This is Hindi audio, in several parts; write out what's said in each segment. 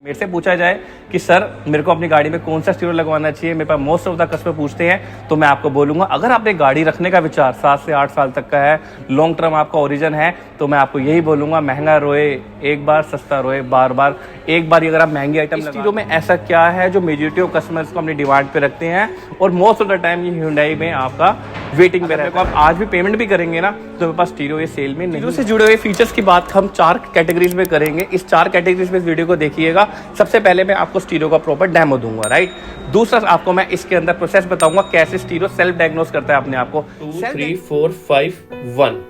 मेरे से पूछा जाए कि सर मेरे को अपनी गाड़ी में कौन सा स्टीरियो लगवाना चाहिए, मेरे पास मोस्ट ऑफ द कस्टमर पूछते हैं, तो मैं आपको बोलूंगा अगर आपने गाड़ी रखने का विचार 7 से 8 साल तक का है, लॉन्ग टर्म आपका ओरिजिन है, तो मैं आपको यही बोलूंगा महंगा रोए एक बार, सस्ता रोए बार बार। एक बार अगर आप महंगी आइटम स्टीरियो में ऐसा क्या है जो मेजॉरिटी ऑफ कस्टमर्स को अपनी डिमांड पे रखते हैं और मोस्ट ऑफ द टाइम ये Hyundai में आपका वेटिंग पे रहता है। आप आज भी पेमेंट भी करेंगे ना तो मेरे पास स्टीरियो ये सेल में नहीं। से जुड़े हुए फीचर्स की बात हम 4 कैटेगरीज में करेंगे। इस 4 कैटेगरीज में इस वीडियो को देखिएगा। सबसे पहले मैं आपको स्टीरियो का प्रॉपर डेमो दूंगा, राइट। दूसरा आपको मैं इसके अंदर प्रोसेस बताऊंगा कैसे स्टीरियो सेल्फ डायग्नोस करता है अपने आप को। 2 3 4 5 1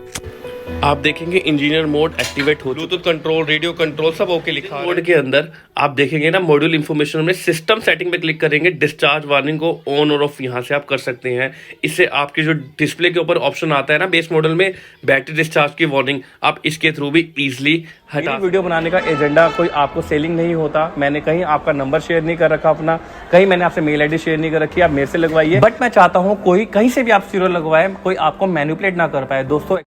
आप देखेंगे इंजीनियर मोड एक्टिवेट हो, ब्लूटूथ कंट्रोल, रेडियो कंट्रोल सब ओके लिखा है। मोड के अंदर आप देखेंगे ना मॉड्यूल इंफॉर्मेशन में सिस्टम सेटिंग पे क्लिक करेंगे, डिस्चार्ज वार्निंग को ऑन और ऑफ यहाँ से आप कर सकते हैं। इससे आपके जो डिस्प्ले के ऊपर ऑप्शन आता है ना बेस मॉडल में बैटरी डिस्चार्ज की वार्निंग, आप इसके थ्रू भी इजीली हटा। वीडियो बनाने का एजेंडा कोई आपको सेलिंग नहीं होता, मैंने कहीं आपका नंबर शेयर नहीं कर रखा अपना, कहीं मैंने आपसे मेल आईडी शेयर नहीं कर रखी, आप मेरे से लगवाइए। बट मैं चाहता हूँ कोई कहीं से भी आप स्टीरियो लगवाए, कोई आपको मैनिपुलेट ना कर पाए। दोस्तों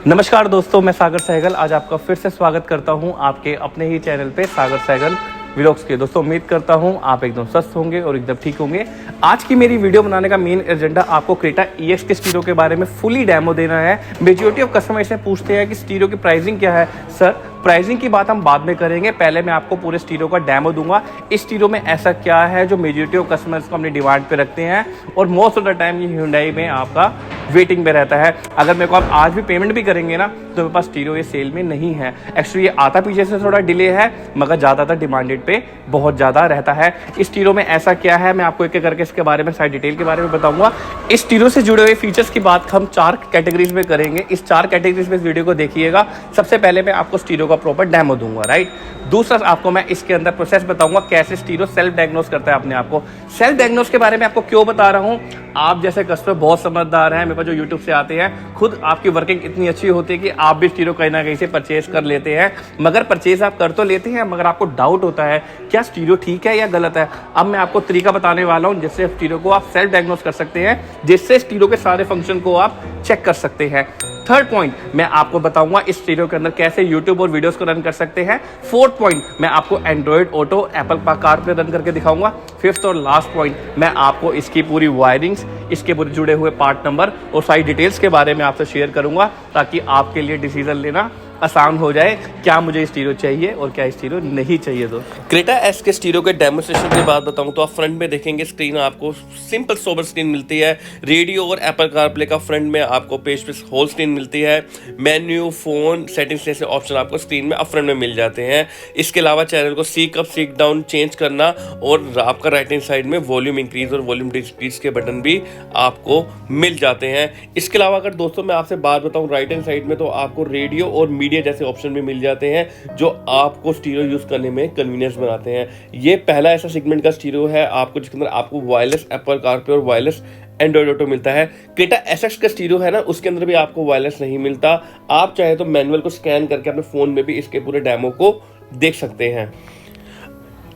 नमस्कार दोस्तों, मैं सागर सहगल आज आपका फिर से स्वागत करता हूं आपके अपने ही चैनल पे सागर सहगल व्लॉग्स के। दोस्तों उम्मीद करता हूं आप एकदम स्वस्थ होंगे और एकदम ठीक होंगे। आज की मेरी वीडियो बनाने का मेन एजेंडा आपको क्रेटा EX के स्टीरियो के बारे में फुली डेमो देना है। मेजॉरिटी ऑफ कस्टमर से पूछते हैं कि स्टीरियो की प्राइसिंग क्या है। सर प्राइसिंग की बात हम बाद में करेंगे, पहले मैं आपको पूरे स्टीरियो का डेमो दूंगा। इस स्टीरियो में ऐसा क्या है जो मेजॉरिटी ऑफ कस्टमर्स को अपनी डिमांड पे रखते हैं और मोस्ट ऑफ द टाइम ये Hyundai में आपका वेटिंग पे रहता है। अगर मेरे को आप आज भी पेमेंट भी करेंगे ना तो मेरे पास स्टीरियो ये सेल में नहीं है। एक्चुअली ये आता पीछे से थोड़ा डिले है मगर ज़्यादातर डिमांडेड पे बहुत ज़्यादा रहता है। इस स्टीरियो में ऐसा क्या है मैं आपको एक एक करके इसके बारे में सारी डिटेल के बारे में बताऊंगा। इस स्टीरियो से जुड़े हुए फीचर्स की बात हम 4 कैटेगरीज में करेंगे। इस 4 कैटेगरीज में इस वीडियो को देखिएगा। सबसे पहले मैं आपको स्टीरियो का प्रॉपर डेमो दूंगा, राइट। दूसरा आपको मैं इसके अंदर प्रोसेस बताऊंगा कैसे स्टीरियो सेल्फ डायग्नोस करता है अपने आप को। सेल्फ डायग्नोस के बारे में आपको क्यों बता रहा हूं, आप जैसे कस्टमर बहुत समझदार हैं, मेरे पास जो यूट्यूब से आते हैं, खुद आपकी वर्किंग इतनी अच्छी होती है कि आप भी स्टीरियो कहीं ना कहीं से परचेज कर लेते हैं। मगर परचेज आप कर तो लेते हैं मगर आपको डाउट होता है क्या स्टीरियो ठीक है या गलत है। अब मैं आपको तरीका बताने वाला हूं जिससे स्टीरियो को आप सेल्फ डायग्नोस कर सकते हैं, जिससे स्टीरियो के सारे फंक्शन को आप चेक कर सकते हैं। थर्ड पॉइंट मैं आपको बताऊंगा इस स्टीरियो के अंदर कैसे यूट्यूब और वीडियोस को रन कर सकते हैं। फोर्थ पॉइंट मैं आपको Android auto, Apple CarPlay run करके दिखाऊंगा। फिफ्थ और लास्ट पॉइंट मैं आपको इसकी पूरी वायरिंग्स, इसके पूरे जुड़े हुए पार्ट नंबर और सारी डिटेल्स के बारे में आपसे शेयर करूंगा ताकि आपके लिए डिसीजन लेना आसान हो जाए क्या मुझे स्टीरियो चाहिए और क्या स्टीरियो नहीं चाहिए। दोस्तों क्रेटा S के स्टीरियो के डेमोन्स्ट्रेशन की बात बताऊं तो आप फ्रंट में देखेंगे स्क्रीन आपको सिंपल सोबर स्क्रीन मिलती है। रेडियो और एप्पल कारप्ले का फ्रंट में आपको पेज पे होल स्क्रीन मिलती है। मेन्यू, फोन, सेटिंग्स जैसे ऑप्शन आपको स्क्रीन में अप फ्रंट में मिल जाते हैं। इसके अलावा चैनल को seek up seek down change करना और आपका राइट हैंड साइड में वॉल्यूम इंक्रीज और वॉल्यूम डिक्रीज के बटन भी आपको मिल जाते हैं। इसके अलावा अगर दोस्तों मैं आपसे बात बताऊं राइट हैंड साइड में तो आपको रेडियो और मीडिया जैसे ऑप्शन भी मिल जाते हैं जो आपको स्टीरियो यूज करने में कन्वीनियंस बनाते हैं। ये पहला ऐसा सेगमेंट का स्टीरियो है आपको जिसके अंदर आपको वायरलेस एप्पल कारप्ले और वायरलेस एंड्रॉइड ऑटो मिलता है। क्रेटा SX का स्टीरियो है ना उसके अंदर भी आपको वायरलेस नहीं मिलता। आप चाहे तो मैनुअल को स्कैन करके अपने फोन में भी इसके पूरे डेमो को देख सकते हैं।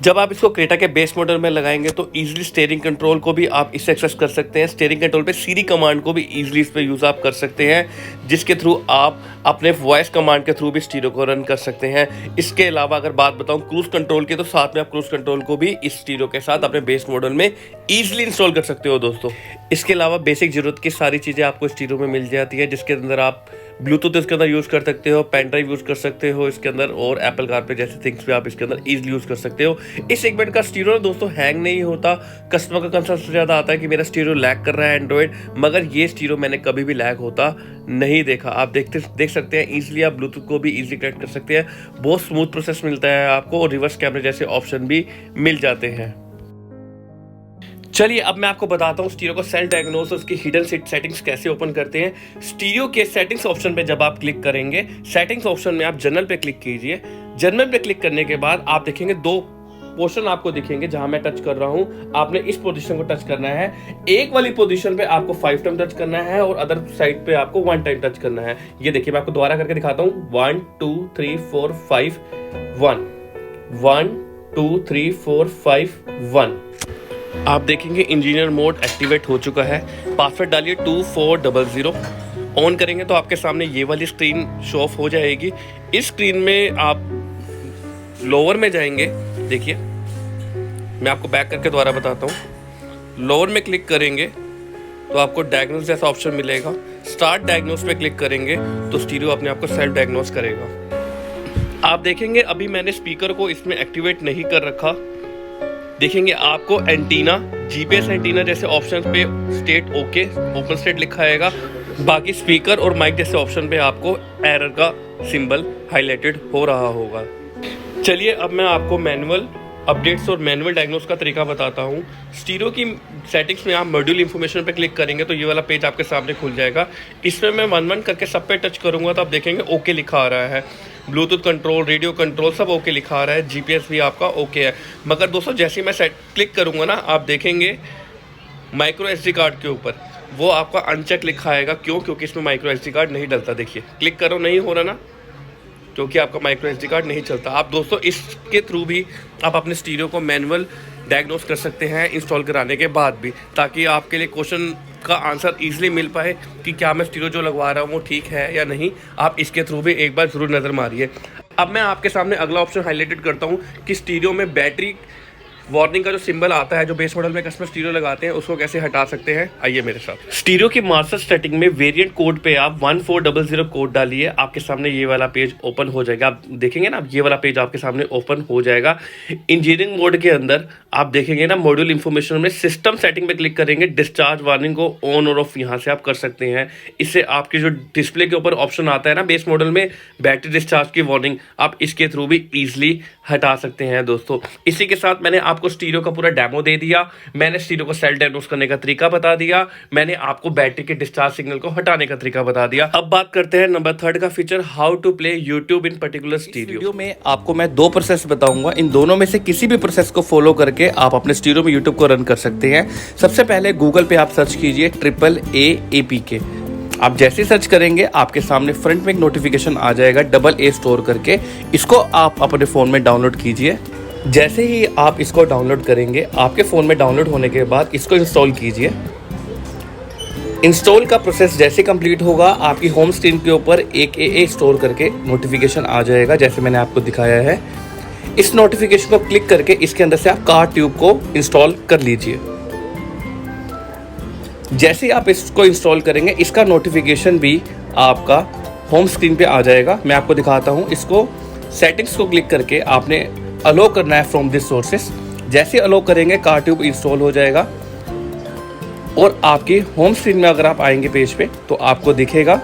जब आप इसको क्रेटा के बेस मॉडल में लगाएंगे तो इजीली स्टीयरिंग कंट्रोल को भी आप इससे एक्सेस कर सकते हैं। स्टीयरिंग कंट्रोल पे सीरी कमांड को भी इजीली इस पे यूज आप कर सकते हैं, जिसके थ्रू आप अपने वॉइस कमांड के थ्रू भी स्टीरियो को रन कर सकते हैं। इसके अलावा अगर बात बताऊं क्रूज कंट्रोल की तो साथ में आप क्रूज कंट्रोल को भी इस स्टीरियो के साथ अपने बेस मॉडल में इजीली इंस्टॉल कर सकते हो दोस्तों। इसके अलावा बेसिक जरूरत की सारी चीजें आपको स्टीरियो में मिल जाती है, जिसके अंदर आप ब्लूटूथ इसके अंदर यूज कर सकते हो, पेन ड्राइव यूज कर सकते हो इसके अंदर, और एप्पल कारप्ले जैसे थिंग्स भी आप इसके अंदर इजीली यूज कर सकते हो। इस सेगमेंट का स्टीरियो दोस्तों हैंग नहीं होता। कस्टमर का कंसर्न सबसे ज्यादा आता है कि मेरा स्टीरियो लैग कर रहा है एंड्रॉइड, मगर ये स्टीरियो मैंने कभी भी लैग होता नहीं देखा। आप देख सकते हैं इजीली, आप ब्लूटूथ को भी इजीली कनेक्ट कर सकते हैं। बहुत स्मूथ प्रोसेस मिलता है आपको और रिवर्स कैमरे जैसे ऑप्शन भी मिल जाते हैं। चलिए अब मैं आपको बताता हूँ स्टीरियो को सेल्फ डायग्नोस उसकी हिडन सेटिंग्स कैसे ओपन करते हैं। स्टीरियो के सेटिंग्स ऑप्शन पे जब आप क्लिक करेंगे, सेटिंग्स ऑप्शन में आप जनरल पे क्लिक कीजिए। जनरल पे क्लिक करने के बाद आप देखेंगे 2 पोर्शन आपको दिखेंगे जहां मैं टच कर रहा हूं। आपने इस पोजीशन को टच करना है। एक वाली पोजीशन पे आपको 5 टाइम टच करना है और अदर साइड पे आपको 1 टाइम टच करना है। ये देखिए मैं आपको दोबारा करके दिखाता हूं। 1 2 3 4 5 1 1 2 3 4 5 1। आप देखेंगे इंजीनियर मोड एक्टिवेट हो चुका है। पासवर्ड डालिए 2400। ऑन करेंगे तो आपके सामने ये वाली स्क्रीन शो ऑफ हो जाएगी। इस स्क्रीन में आप लोअर में जाएंगे, देखिए मैं आपको बैक करके दोबारा बताता हूँ। लोअर में क्लिक करेंगे तो आपको डायग्नोस जैसा ऑप्शन मिलेगा। स्टार्ट डायग्नोस पे क्लिक करेंगे तो स्टीरियो अपने आप को सेल्फ डायग्नोस करेगा। आप देखेंगे अभी मैंने स्पीकर को इसमें एक्टिवेट नहीं कर रखा। देखेंगे आपको एंटीना, जीपीएस एंटीना जैसे ऑप्शन पे स्टेट ओके, ओपन स्टेट लिखा आएगा। बाकी स्पीकर और माइक जैसे ऑप्शन पे आपको एरर का सिंबल हाईलाइटेड हो रहा होगा। चलिए अब मैं आपको मैनुअल अपडेट्स और मैनुअल डायग्नोस का तरीका बताता हूँ। स्टीरियो की सेटिंग्स में आप मॉड्यूल इन्फॉर्मेशन पे क्लिक करेंगे तो ये वाला पेज आपके सामने खुल जाएगा। इसमें मैं वन वन करके सब पे टच करूँगा तो आप देखेंगे ओके लिखा आ रहा है। ब्लूटूथ कंट्रोल, रेडियो कंट्रोल सब ओके लिखा आ रहा है। जीपीएस भी आपका ओके है। मगर दोस्तों जैसे ही मैं क्लिक करूँगा ना, आप देखेंगे माइक्रो एसडी कार्ड के ऊपर वो आपका अनचेक लिखा आएगा। क्यों? क्योंकि इसमें माइक्रो एसडी कार्ड नहीं डलता। देखिए क्लिक करो, नहीं हो रहा ना, क्योंकि आपका माइक्रो एसडी कार्ड नहीं चलता। आप दोस्तों इसके थ्रू भी आप अपने स्टीरियो को मैनुअल डायग्नोस कर सकते हैं इंस्टॉल कराने के बाद भी, ताकि आपके लिए क्वेश्चन का आंसर इजीली मिल पाए कि क्या मैं स्टीरियो जो लगवा रहा हूँ वो ठीक है या नहीं। आप इसके थ्रू भी एक बार ज़रूर नज़र मारिए। अब मैं आपके सामने अगला ऑप्शन हाईलाइटेड करता हूँ कि स्टीरियो में बैटरी वार्निंग का जो सिंबल आता है, जो बेस मॉडल में कस्टमर स्टीरियो लगाते हैं, उसको कैसे हटा सकते हैं। आइए मेरे साथ। स्टीरियो की मास्टर सेटिंग में वेरिएंट कोड पे आप 1400 कोड डालिए, आपके सामने ये वाला पेज ओपन हो जाएगा। आप देखेंगे ना, ये वाला पेज आपके सामने ओपन हो जाएगा। इंजीनियरिंग मोड के अंदर आप देखेंगे ना, मॉड्यूल इन्फॉर्मेशन में सिस्टम सेटिंग में क्लिक करेंगे। डिस्चार्ज वार्निंग को ऑन और ऑफ यहाँ से आप कर सकते हैं। इससे आपके जो डिस्प्ले के ऊपर ऑप्शन आता है ना बेस मॉडल में, बैटरी डिस्चार्ज की वार्निंग, आप इसके थ्रू भी ईजिली हटा सकते हैं दोस्तों। इसी के साथ मैंने आपको स्टीरियो का पूरा डेमो दे दिया। मैंने स्टीरियो को सेल्फ डायग्नोस करने का तरीका बता दिया। मैंने आपको बैटरी के डिस्चार्ज सिग्नल को हटाने का तरीका बता दिया। अब बात करते हैं नंबर 3 का feature, how to play YouTube in particular stereo. Video में आपको मैं 2 प्रोसेस बताऊंगा। इन दोनों में से किसी भी प्रोसेस को फॉलो करके आप अपने स्टीरियो में यूट्यूब को रन कर सकते हैं। सबसे पहले गूगल पे आप सर्च कीजिए AAAPK। आप जैसे सर्च करेंगे आपके सामने फ्रंट में एक नोटिफिकेशन आ जाएगा AA स्टोर करके। इसको आप अपने फ़ोन में डाउनलोड कीजिए। जैसे ही आप इसको डाउनलोड करेंगे, आपके फ़ोन में डाउनलोड होने के बाद इसको इंस्टॉल कीजिए। इंस्टॉल का प्रोसेस जैसे कंप्लीट होगा, आपकी होम स्क्रीन के ऊपर एक AA स्टोर करके नोटिफिकेशन आ जाएगा, जैसे मैंने आपको दिखाया है। इस नोटिफिकेशन को क्लिक करके इसके अंदर से आप कार ट्यूब को इंस्टॉल कर लीजिए। जैसे ही आप इसको इंस्टॉल करेंगे, इसका नोटिफिकेशन भी आपका होम स्क्रीन पे आ जाएगा। मैं आपको दिखाता हूँ। इसको सेटिंग्स को क्लिक करके आपने अलो करना है फ्रॉम दिस सोर्सेस। जैसे अलो करेंगे, कार ट्यूब इंस्टॉल हो जाएगा और आपकी होम स्क्रीन में अगर आप आएंगे पेज पे तो आपको दिखेगा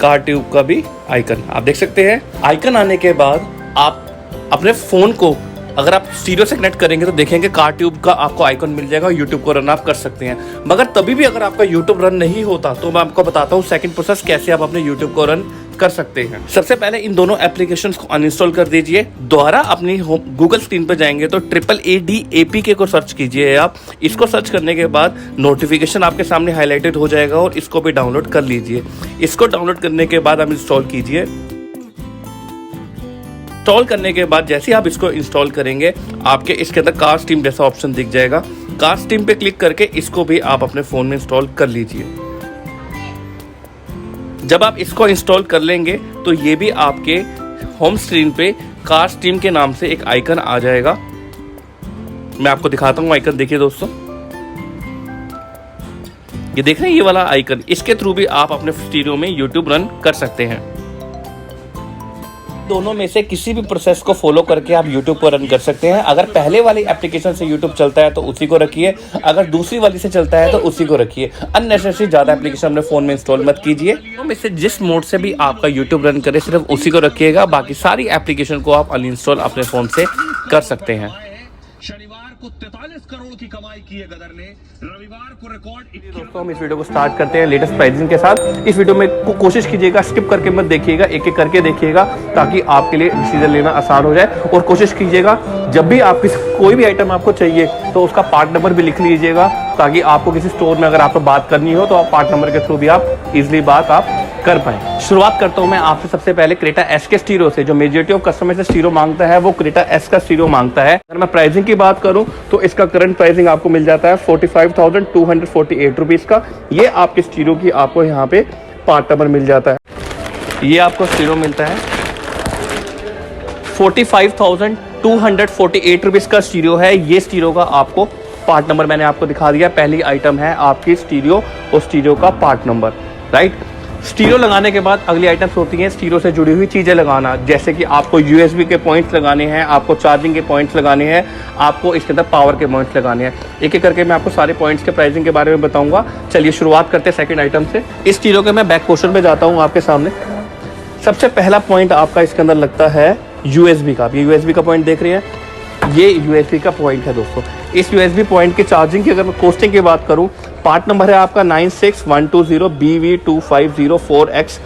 कार ट्यूब का भी आइकन। आप देख सकते हैं। आइकन आने के बाद आप अपने फ़ोन को अगर आप स्टीरियो से कनेक्ट करेंगे तो देखेंगे कार ट्यूब का आपको आइकन मिल जाएगा। यूट्यूब को रन आप कर सकते हैं। मगर तभी भी अगर आपका यूट्यूब रन नहीं होता तो मैं आपको बताता हूँ सेकंड प्रोसेस कैसे आप अपने यूट्यूब को रन कर सकते हैं। सबसे पहले इन दोनों एप्लीकेशंस को अनइंस्टॉल कर दीजिए। दोबारा अपनी गूगल स्क्रीन पर जाएंगे तो AAAPK को सर्च कीजिए। आप इसको सर्च करने के बाद नोटिफिकेशन आपके सामने हाईलाइटेड हो जाएगा और इसको भी डाउनलोड कर लीजिए। इसको डाउनलोड करने के बाद आप इंस्टॉल कीजिए। इंस्टॉल करने के बाद जैसे ही आप इसको इंस्टॉल करेंगे, आपके इसके अंदर कार स्टीम जैसा ऑप्शन दिख जाएगा। कार स्टीम पे क्लिक करके इसको भी आप अपने फ़ोन में इंस्टॉल कर लीजिए। जब आप इसको इंस्टॉल कर लेंगे तो ये भी आपके होम स्क्रीन पे कार स्टीम के नाम से एक आइकन आ जाएगा। मैं आपको दिखाता हूँ आइकन। देखिए दोस्तों, ये देख रहे हैं ये वाला आइकन। इसके थ्रू भी आप अपने स्टीरियो में यूट्यूब रन कर सकते हैं। दोनों में से किसी भी प्रोसेस को फॉलो करके आप YouTube को रन कर सकते हैं। अगर पहले वाली एप्लीकेशन से YouTube चलता है तो उसी को रखिए, अगर दूसरी वाली से चलता है तो उसी को रखिए। अननेसेसरी ज़्यादा एप्लीकेशन अपने फ़ोन में इंस्टॉल मत कीजिए। तो में से जिस मोड से भी आपका YouTube रन करे सिर्फ उसी को रखिएगा। बाकी सारी एप्लीकेशन को आप अनइंस्टॉल अपने फ़ोन से कर सकते हैं। शनिवार को 43 करोड़ की कमाई की है गदर ने, रविवार को रिकॉर्ड। दोस्तों हम इस वीडियो को स्टार्ट करते हैं लेटेस्ट प्राइसिंग के साथ। इस वीडियो में कोशिश कीजिएगा स्किप करके मत देखिएगा, एक एक करके देखिएगा ताकि आपके लिए डिसीजन लेना आसान हो जाए। और कोशिश कीजिएगा जब भी आप कोई भी आइटम आपको चाहिए तो उसका पार्ट नंबर भी लिख लीजिएगा, ताकि आपको किसी स्टोर में अगर आपको बात करनी हो तो आप पार्ट नंबर के थ्रू भी आप इजिली बात आप कर पाए। शुरुआत करता हूं मैं आपसे सबसे पहले क्रेटा एस के स्टीरियो से। जो मेजॉरिटी ऑफ कस्टमर से स्टीरियो मांगता है वो क्रेटा एस का स्टीरियो मांगता है। अगर मैं प्राइसिंग की बात करूं तो इसका करंट प्राइसिंग आपको मिल जाता है 45,248 रुपीज़ का। ये आपके स्टीरियो की आपको यहाँ पे पार्ट नंबर मिल जाता है। ये आपको स्टीरियो मिलता है 45,248 रुपीज़ का स्टीरियो है। ये स्टीरियो का आपको पार्ट नंबर मैंने आपको दिखा दिया। पहली आइटम है आपकी स्टीरियो और स्टीरियो का पार्ट नंबर, राइट। स्टीरियो लगाने के बाद अगली आइटम्स होती हैं स्टीरियो से जुड़ी हुई चीज़ें लगाना, जैसे कि आपको यूएसबी के पॉइंट्स लगाने हैं, आपको चार्जिंग के पॉइंट्स लगाने हैं, आपको इसके अंदर पावर के पॉइंट्स लगाने हैं। एक एक करके मैं आपको सारे पॉइंट्स के प्राइसिंग के बारे में बताऊंगा। चलिए शुरुआत करते हैं सेकंड आइटम से। इस स्टीरियो के मैं बैक पोर्शन में जाता हूँ आपके सामने। सबसे पहला पॉइंट आपका इसके अंदर लगता है यूएसबी का। ये यूएसबी का पॉइंट देख रहे हैं, ये यूएसबी का पॉइंट है दोस्तों। इस यूएसबी पॉइंट की चार्जिंग की अगर मैं कॉस्टिंग की बात करूं, पार्ट नंबर है आपका 96120BV25004X।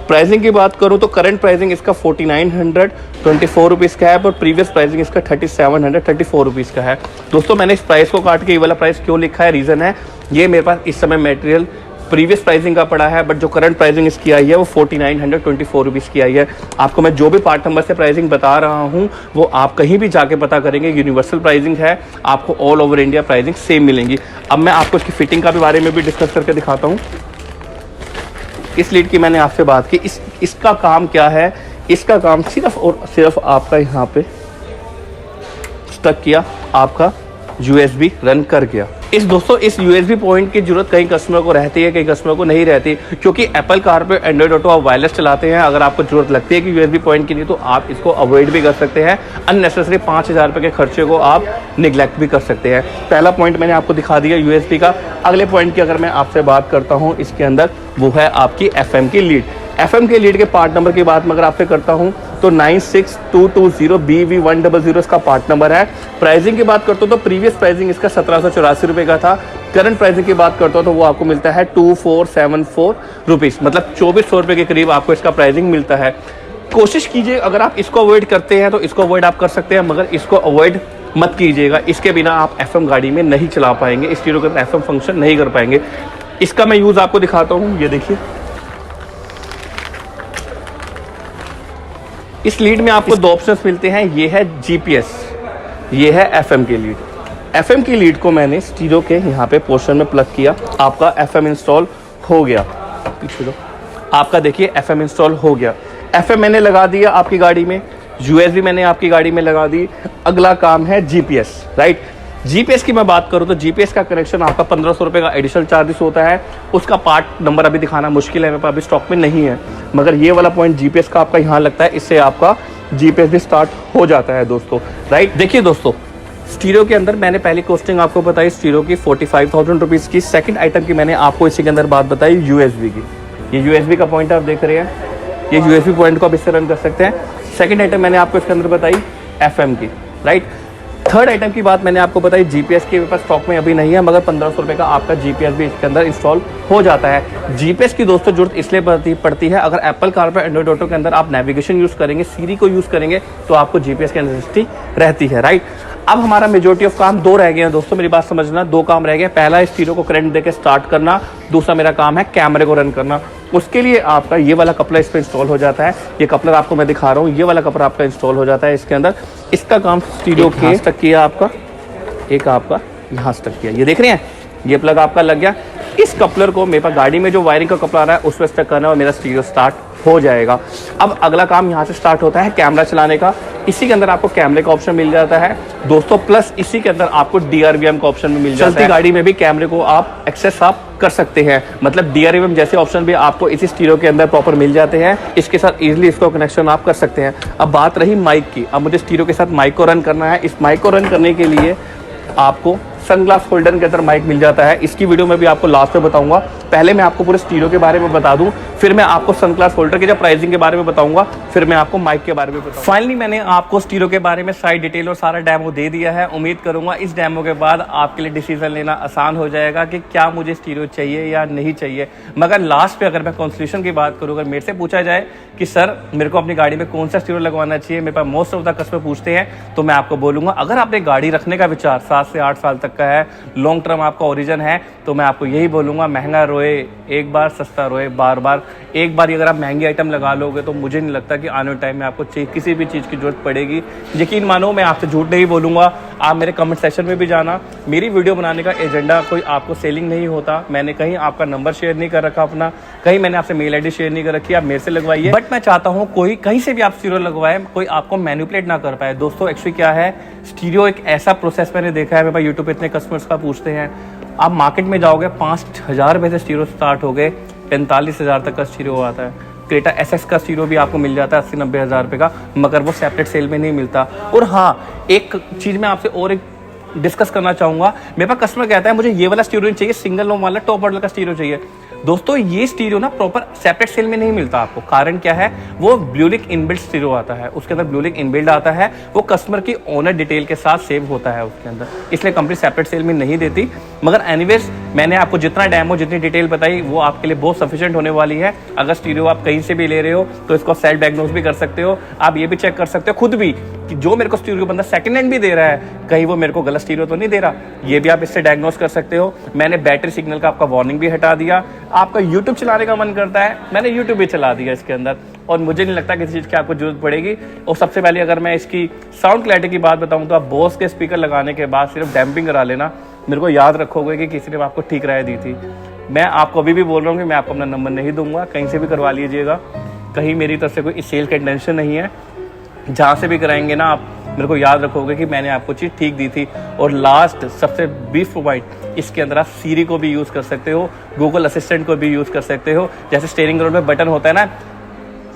प्राइसिंग की बात करूं तो करंट प्राइसिंग इसका 4924 रुपीज़ का है, और प्रीवियस प्राइसिंग इसका 3734 रुपीज़ का है। दोस्तों मैंने इस प्राइस को काट के ये वाला प्राइस क्यों लिखा है, रीज़न है ये मेरे पास इस समय मटेरियल प्रीवियस प्राइसिंग का पड़ा है, बट जो करंट प्राइसिंग इसकी आई है वो 4924 रुपीज़ की आई है। आपको मैं जो भी पार्ट नंबर से प्राइसिंग बता रहा हूँ वो आप कहीं भी जाके पता करेंगे, यूनिवर्सल प्राइसिंग है, आपको all over India pricing same मिलेंगी। अब मैं आपको इसकी फिटिंग का भी बारे में भी डिस्कस करके दिखाता हूँ। इस लीड की मैंने आपसे बात की, इसका काम क्या है, इसका काम सिर्फ और सिर्फ आपका यहाँ पे स्टक किया, आपका यूएसबी रन कर गया। इस यूएसबी पॉइंट की जरूरत कई कस्टमर को रहती है, कई कस्टमर को नहीं रहती, क्योंकि एप्पल कार पे एंड्रॉइड ऑटो आप वायरलेस चलाते हैं। अगर आपको जरूरत लगती है कि यूएसबी पॉइंट की नहीं, तो आप इसको अवॉइड भी कर सकते हैं। अननेसेसरी 5000 रुपये के खर्चे को आप निगलेक्ट भी कर सकते हैं। पहला पॉइंट मैंने आपको दिखा दिया यूएसबी का। अगले पॉइंट की अगर मैं आपसे बात करता हूँ इसके अंदर, वो है आपकी एफएम की लीड। एफएम के लीड के पार्ट नंबर की बात मैं अगर आपसे करता हूं तो 96220BV100 इसका पार्ट नंबर है। प्राइसिंग की बात करता हूं तो प्रीवियस प्राइसिंग इसका 1784 रुपये का था। करंट प्राइसिंग की बात करता हूं तो वो आपको मिलता है 2474 रुपीज़, मतलब 2400 रुपये के करीब आपको इसका प्राइसिंग मिलता है। कोशिश कीजिए, अगर आप इसको अवॉइड करते हैं तो इसको अवॉइड आप कर सकते हैं, मगर इसको अवॉइड मत कीजिएगा। इसके बिना आप एफएम गाड़ी में नहीं चला पाएंगे, इस स्टीरियो के एफएम फंक्शन नहीं कर पाएंगे। इसका मैं यूज़ आपको दिखाता हूँ, ये देखिए। इस लीड में आपको दो ऑप्शंस मिलते हैं, ये है जीपीएस, ये है एफएम की लीड। एफएम की लीड को मैंने स्टीरियो के यहाँ पे पोर्शन में प्लग किया, आपका एफएम इंस्टॉल हो गया। पीछे लो, आपका देखिए एफएम इंस्टॉल हो गया। एफएम मैंने लगा दिया आपकी गाड़ी में, यूएसबी मैंने आपकी गाड़ी में लगा दी। अगला काम है जीपीएस, राइट। जीपीएस की मैं बात करूं तो जीपीएस का कनेक्शन आपका 1500 रुपये का एडिशनल चार्जेस होता है। उसका पार्ट नंबर अभी दिखाना मुश्किल है, मेरे पास अभी स्टॉक में नहीं है, मगर ये वाला पॉइंट जीपीएस का आपका यहाँ लगता है, इससे आपका जीपीएस भी स्टार्ट हो जाता है दोस्तों, राइट। देखिए दोस्तों, स्टीरियो के अंदर मैंने पहली कॉस्टिंग आपको बताई स्टीरियो की 45,000 रुपीज़ की। सेकंड आइटम की मैंने आपको इसी के अंदर बात बताई यूएसबी की। ये यूएसबी का पॉइंट आप देख रहे हैं, ये यूएसबी पॉइंट को आप इससे रन कर सकते हैं। सेकंड आइटम मैंने आपको इसके अंदर बताई एफएम की, राइट। थर्ड आइटम की बात मैंने आपको बताई जीपीएस के पास स्टॉक में अभी नहीं है, मगर 1500 रुपये का आपका जीपीएस भी इसके अंदर इंस्टॉल हो जाता है। जीपीएस की दोस्तों जरूरत इसलिए पड़ती है, अगर एप्पल कार पर एंड्रॉइड ऑटो के अंदर आप नेविगेशन यूज़ करेंगे, सीरी को यूज़ करेंगे, तो आपको जीपीएस की नेसेसिटी रहती है, राइट। अब हमारा मेजोरिटी ऑफ काम दो रह गए हैं दोस्तों, मेरी बात समझना, दो काम रह गए। पहला है स्टीरियो को करंट देके स्टार्ट करना, दूसरा मेरा काम है कैमरे को रन करना। उसके लिए आपका ये वाला कपड़ा इस पर इंस्टॉल हो जाता है। ये कपलर आपको मैं दिखा रहा हूँ, ये वाला कपड़ा आपका इंस्टॉल हो जाता है इसके अंदर। इसका काम स्टीरियो के स्टक किया आपका, एक आपका यहाँ स्टक किया, ये देख रहे हैं, ये प्लग आपका लग गया। इस कपलर को मेरे पास गाड़ी में जो वायरिंग का कपड़ा आ रहा है उस पर स्टक करना और मेरा स्टीरियो स्टार्ट हो जाएगा। अब अगला काम यहाँ से स्टार्ट होता है कैमरा चलाने का। इसी के अंदर आपको कैमरे का ऑप्शन मिल जाता है दोस्तों, प्लस इसी के अंदर आपको डीआरवीएम का ऑप्शन भी मिल जाता है। चलती गाड़ी में भी कैमरे को आप एक्सेस आप कर सकते हैं, मतलब डीआरवीएम जैसे ऑप्शन भी आपको इसी स्टीरियो के अंदर प्रॉपर मिल जाते हैं। इसके साथ इजीली इसको कनेक्शन आप कर सकते हैं। अब बात रही माइक की, अब मुझे स्टीरियो के साथ माइक को रन करना है। इस माइक को रन करने के लिए आपको सनग्लास होल्डर के अंदर माइक मिल जाता है। इसकी वीडियो में भी आपको लास्ट में बताऊंगा। पहले मैं आपको पूरे स्टीरियो के बारे में बता दूं, फिर मैं आपको सनग्लास होल्डर के जो प्राइसिंग के बारे में बताऊंगा, फिर मैं आपको माइक के बारे में बताऊंगा। फाइनली मैंने आपको स्टीरियो के बारे में सारी डिटेल और सारा डेमो दे दिया है। उम्मीद करूंगा इस डेमो के बाद आपके लिए डिसीजन लेना आसान हो जाएगा कि क्या मुझे स्टीरियो चाहिए या नहीं चाहिए। मगर लास्ट पे अगर मैं कंसल्यूशन की बात करूँ, अगर मेरे से पूछा जाए कि सर मेरे को अपनी गाड़ी में कौन सा स्टीरियो लगवाना चाहिए, मेरे पास मोस्ट ऑफ द कस्टमर पूछते हैं, तो मैं आपको बोलूंगा अगर आपने गाड़ी रखने का विचार 7 से 8 साल तक का है, लॉन्ग टर्म आपका ओरिजिन है, तो मैं आपको यही बोलूंगा महंगा रोए एक बार, सस्ता रोए बार बार। एक बार अगर आप महंगी आइटम लगा लोगे तो मुझे नहीं लगता कि आने वाले टाइम में आपको किसी भी चीज़ की जरूरत पड़ेगी। यकीन मानो, मैं आपसे झूठ नहीं बोलूंगा, आप मेरे कमेंट सेक्शन में भी जाना। मेरी वीडियो बनाने का एजेंडा कोई आपको सेलिंग नहीं होता, मैंने कहीं आपका नंबर शेयर नहीं कर रखा अपना, कहीं मैंने आपसे मेल आईडी शेयर नहीं कर रखी, आप मेरे से लगवाइए। बट मैं चाहता हूँ कोई कहीं से भी आप स्टीरियो लगवाए, कोई आपको मैनिपुलेट ना कर पाए। दोस्तों एक्चुअली क्या है, स्टीरियो एक ऐसा प्रोसेस मैंने देखा है, मेरे पास यूट्यूब पे इतने कस्टमर्स का पूछते हैं, आप मार्केट में जाओगे 5,000 रुपये से स्टीरियो स्टार्ट हो गए, 45,000 तक का स्टीरियो आता है। क्रेटा एसएक्स का स्टीरियो भी आपको मिल जाता है 80-90 हज़ार रुपये का, मगर वो सेपरेट सेल में नहीं मिलता। और हाँ, एक चीज़ मैं आपसे और एक डिस्कस करना चाहूँगा, मेरे पास कस्टमर कहता है मुझे ये वाला स्टीरियो चाहिए, सिंगल लोम वाला टॉप मॉडल का स्टीरियो चाहिए। दोस्तों ये स्टीरियो ना प्रॉपर सेपरेट सेल में नहीं मिलता आपको। कारण क्या है, वो ब्लूलिंक इनबिल्ट स्टीरियो आता है, उसके अंदर ब्लूलिंक इनबिल्ट आता है, वो कस्टमर की ओनर डिटेल के साथ सेव होता है उसके अंदर, इसलिए कंपनी सेपरेट सेल में नहीं देती। मगर एनीवेज मैंने आपको जितना डेमो जितनी डिटेल बताई वो आपके लिए बहुत सफिशिएंट होने वाली है। अगर स्टीरियो आप कहीं से भी ले रहे हो तो इसको सेल्फ डायग्नोज भी कर सकते हो, आप ये भी चेक कर सकते हो खुद भी कि जो मेरे को स्टीरियो बंदा सेकंड हैंड भी दे रहा है कहीं वो मेरे को गलत स्टीरियो तो नहीं दे रहा, ये भी आप इससे डायग्नोज कर सकते हो। मैंने बैटरी सिग्नल का आपका वार्निंग भी हटा दिया। आपका यूट्यूब चलाने का मन करता है, मैंने यूट्यूब भी चला दिया इसके अंदर, और मुझे नहीं लगता किसी चीज़ की आपको जरूरत पड़ेगी। और सबसे पहले अगर मैं इसकी साउंड क्लैरिटी की बात बताऊं तो आप बोस के स्पीकर लगाने के बाद सिर्फ डैम्पिंग करा लेना, मेरे को याद रखोगे कि किसी ने आपको ठीक राय दी थी। मैं आपको अभी भी बोल रहा हूँ कि मैं आपको अपना नंबर नहीं दूंगा, कहीं से भी करवा लीजिएगा, कहीं मेरी तरफ से कोई सेल का इंटेंशन नहीं है। जहाँ से भी कराएंगे ना आप मेरे को याद रखोगे कि मैंने आपको चीज़ ठीक दी थी। और लास्ट सबसे बीफ पॉइंट, इसके अंदर आप सीरी को भी यूज़ कर सकते हो, गूगल असिस्टेंट को भी यूज़ कर सकते हो। जैसे स्टीयरिंग रोड में बटन होता है ना,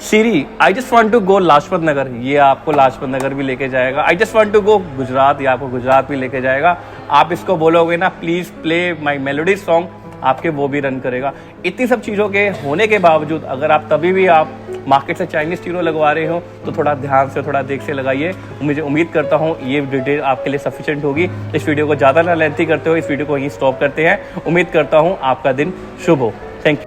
Siri I just want to go Lajpat Nagar, ये आपको लाजपत नगर भी लेके जाएगा। I just want to go Gujarat, ये आपको गुजरात भी लेके जाएगा। आप इसको बोलोगे ना please play my melody song, आपके वो भी रन करेगा। इतनी सब चीज़ों के होने के बावजूद अगर आप तभी भी आप मार्केट से चाइनीज स्टीरियो लगवा रहे हो तो थोड़ा ध्यान से थोड़ा देख से लगाइए। मुझे उम्मीद करता हूँ ये डिटेल आपके लिए सफिशिएंट होगी। इस वीडियो को ज़्यादा ना लेंथी करते हो, इस वीडियो को यहीं स्टॉप करते हैं। उम्मीद करता हूँ आपका दिन शुभ हो। Thank you.